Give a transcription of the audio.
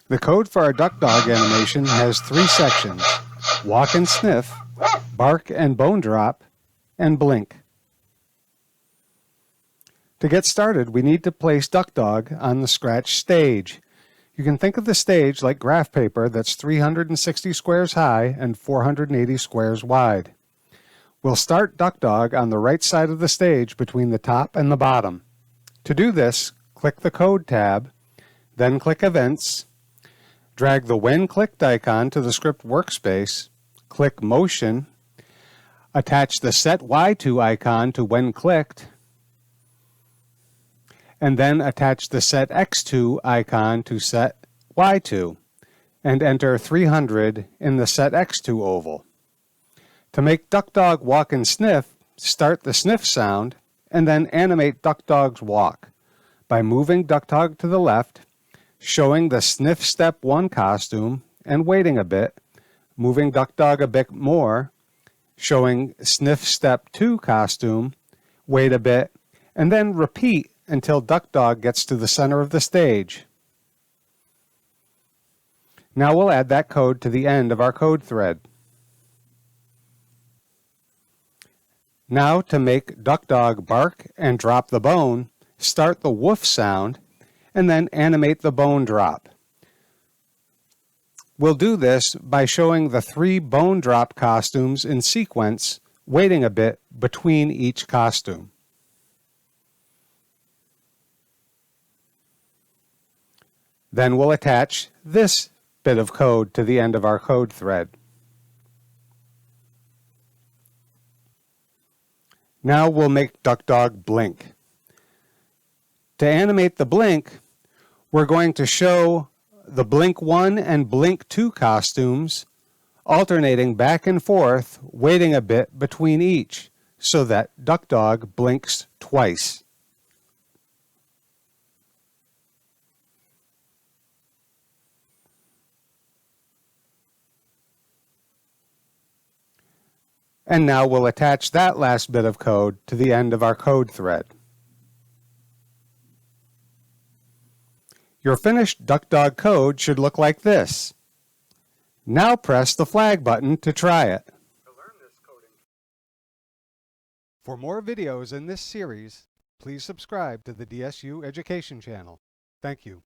The code for our duck dog animation has 3 sections: walk and sniff, bark and bone drop, and blink. To get started, we need to place Duck Dog on the scratch stage. You can think of the stage like graph paper that's 360 squares high and 480 squares wide. We'll start Duck Dog on the right side of the stage between the top and the bottom. To do this, click the Code tab, then click Events, drag the When Clicked icon to the script workspace, click Motion, attach the Set Y to icon to When Clicked, and then attach the Set X to icon to Set Y to, and enter 300 in the Set X to oval. To make Duck Dog walk and sniff, start the sniff sound, and then animate Duck Dog's walk by moving Duck Dog to the left, showing the Sniff Step 1 costume, and waiting a bit, moving Duck Dog a bit more, showing Sniff Step 2 costume, wait a bit, and then repeat until Duck Dog gets to the center of the stage. Now we'll add that code to the end of our code thread. Now to make Duck Dog bark and drop the bone, start the woof sound and then animate the bone drop. We'll do this by showing the 3 bone drop costumes in sequence, waiting a bit between each costume. Then we'll attach this bit of code to the end of our code thread. Now we'll make Duck Dog blink. To animate the blink, we're going to show the Blink 1 and Blink 2 costumes alternating back and forth, waiting a bit between each, so that Duck Dog blinks twice. And now we'll attach that last bit of code to the end of our code thread. Your finished Duck Dog code should look like this. Now press the flag button to try it. For more videos in this series, please subscribe to the DSU Education channel. Thank you.